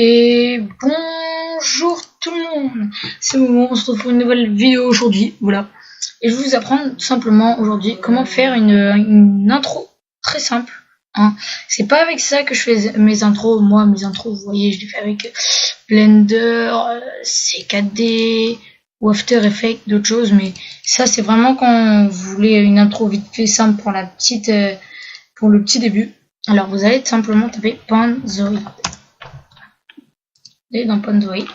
Et bonjour tout le monde, c'est Momo, on se retrouve pour une nouvelle vidéo aujourd'hui, voilà. Et je vais vous apprendre tout simplement aujourd'hui comment faire une intro très simple. Hein. C'est pas avec ça que je fais mes intros, moi mes intros vous voyez je les fais avec Blender, C4D ou After Effects, d'autres choses, mais ça c'est vraiment quand vous voulez une intro vite fait simple pour pour le petit début. Alors vous allez tout simplement taper Panzoid. Vous allez dans Panzoid.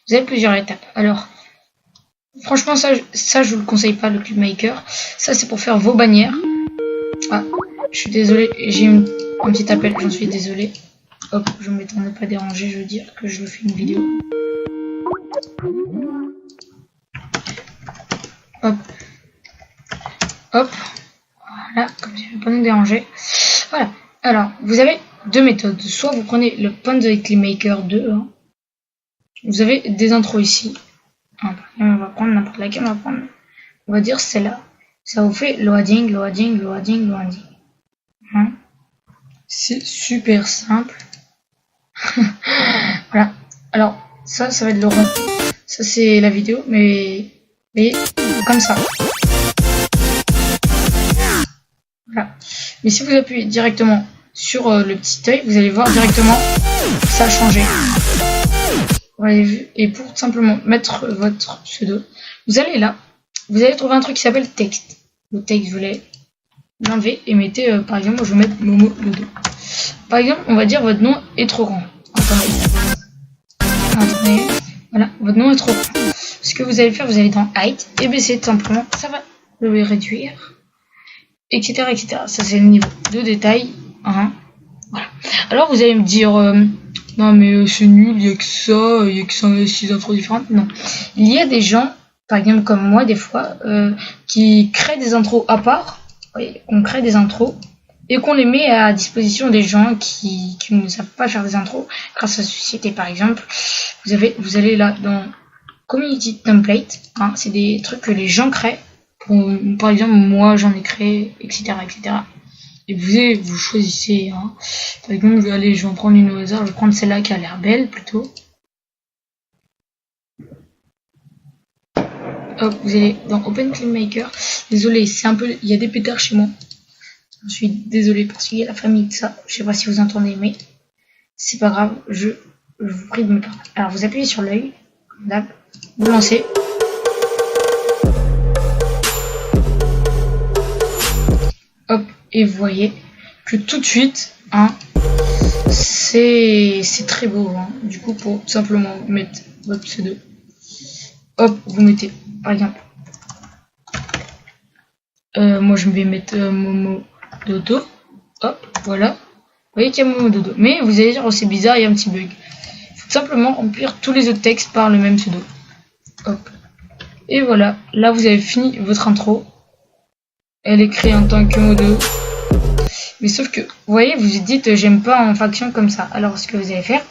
Vous avez plusieurs étapes. Alors, franchement, ça je vous le conseille pas, le ClipMaker. Ça, c'est pour faire vos bannières. Ah, je suis désolé, j'ai un petit appel, j'en suis désolé. Hop, je me mets à ne pas déranger, je veux dire que je fais une vidéo. Hop. Hop. Voilà, comme ça, je ne vais pas nous déranger. Voilà. Alors, vous avez deux méthodes. Soit vous prenez le Panzoid ClipMaker 2. Hein. Vous avez des intros ici. On va prendre n'importe laquelle, on va dire celle-là. Ça vous fait loading, loading, loading, loading. Hein. C'est super simple. Voilà. Alors, ça va être le rond. Ça, c'est la vidéo, mais comme ça. Voilà. Mais si vous appuyez directement sur le petit œil, vous allez voir directement ça a changé. Vous l'avez vu. Et pour simplement mettre votre pseudo, vous allez là, vous allez trouver un truc qui s'appelle texte. Le texte, vous allez l'enlever et mettez, par exemple, moi je vais mettre Momo Dodo. Par exemple, on va dire votre nom est trop grand. Attendez. Voilà, votre nom est trop grand. Ce que vous allez faire, vous allez dans Height et baisser tout simplement, ça va le réduire, etc. etc. Ça c'est le niveau de détail. Hein. Voilà. Alors vous allez me dire, non mais c'est nul, il n'y a que ça, il y a que 6 intros différentes. Non. Il y a des gens, par exemple comme moi des fois, qui créent des intros à part. Oui, on crée des intros et qu'on les met à disposition des gens qui ne savent pas faire des intros grâce à Société par exemple. Vous allez là dans Community Template. Hein, c'est des trucs que les gens créent. Par exemple moi j'en ai créé, etc. etc. Et vous choisissez, hein. Par exemple, je vais en prendre une au hasard, je vais prendre celle-là qui a l'air belle, plutôt. Hop, vous allez dans Open ClipMaker. Désolé, il y a des pétards chez moi. Je suis désolé parce qu'il y a la famille de ça. Je sais pas si vous entendez, mais c'est pas grave, je vous prie de me pardonner. Alors, vous appuyez sur l'œil, comme d'hab, vous lancez. Hop. Et vous voyez que tout de suite, hein, c'est très beau. Hein. Du coup, pour simplement mettre votre pseudo, hop, vous mettez, par exemple, moi je vais mettre Momo Dodo. Hop, voilà. Vous voyez qu'il y a Momo Dodo. Mais vous allez dire, oh, c'est bizarre, il y a un petit bug. Il faut simplement remplir tous les autres textes par le même pseudo. Hop. Et voilà, là vous avez fini votre intro. Elle est créée en tant que Modo. Mais sauf que, vous voyez, vous vous dites, j'aime pas en faction comme ça. Alors, ce que vous allez faire,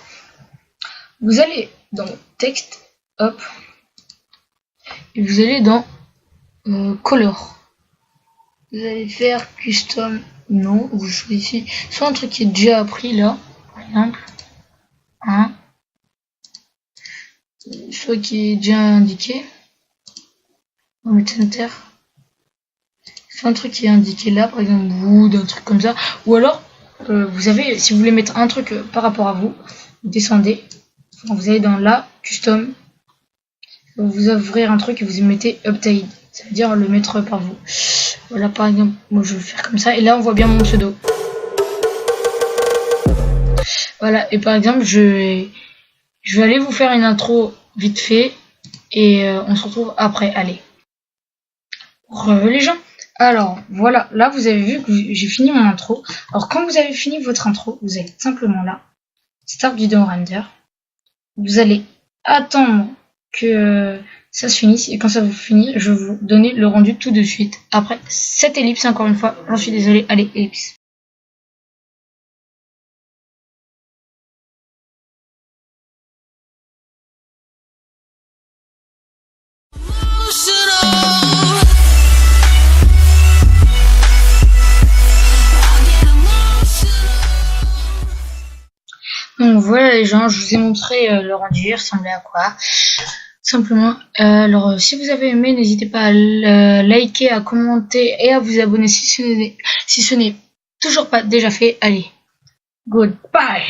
vous allez dans texte, hop, et vous allez dans color. Vous allez faire custom, non, vous choisissez soit un truc qui est déjà appris là, par exemple, hein, soit qui est déjà indiqué. On va mettre enter. Un truc qui est indiqué là, par exemple wood, un truc comme ça, ou alors vous avez, si vous voulez mettre un truc par rapport à vous, vous descendez, vous allez dans la custom, vous ouvrez un truc et vous y mettez update, ça veut dire le mettre par vous. Voilà, par exemple, moi je vais faire comme ça et là on voit bien mon pseudo. Voilà, et par exemple je vais aller vous faire une intro vite fait et on se retrouve après. Allez, les gens. Alors, voilà, là vous avez vu que j'ai fini mon intro. Alors, quand vous avez fini votre intro, vous allez simplement là, Start Video Render. Vous allez attendre que ça se finisse. Et quand ça va finir, je vais vous donner le rendu tout de suite. Après cette ellipse, encore une fois, j'en suis désolé. Allez, ellipse. Donc voilà les gens, je vous ai montré le rendu, il ressemblait à quoi. Simplement, alors si vous avez aimé, n'hésitez pas à liker, à commenter et à vous abonner si ce n'est toujours pas déjà fait. Allez, goodbye.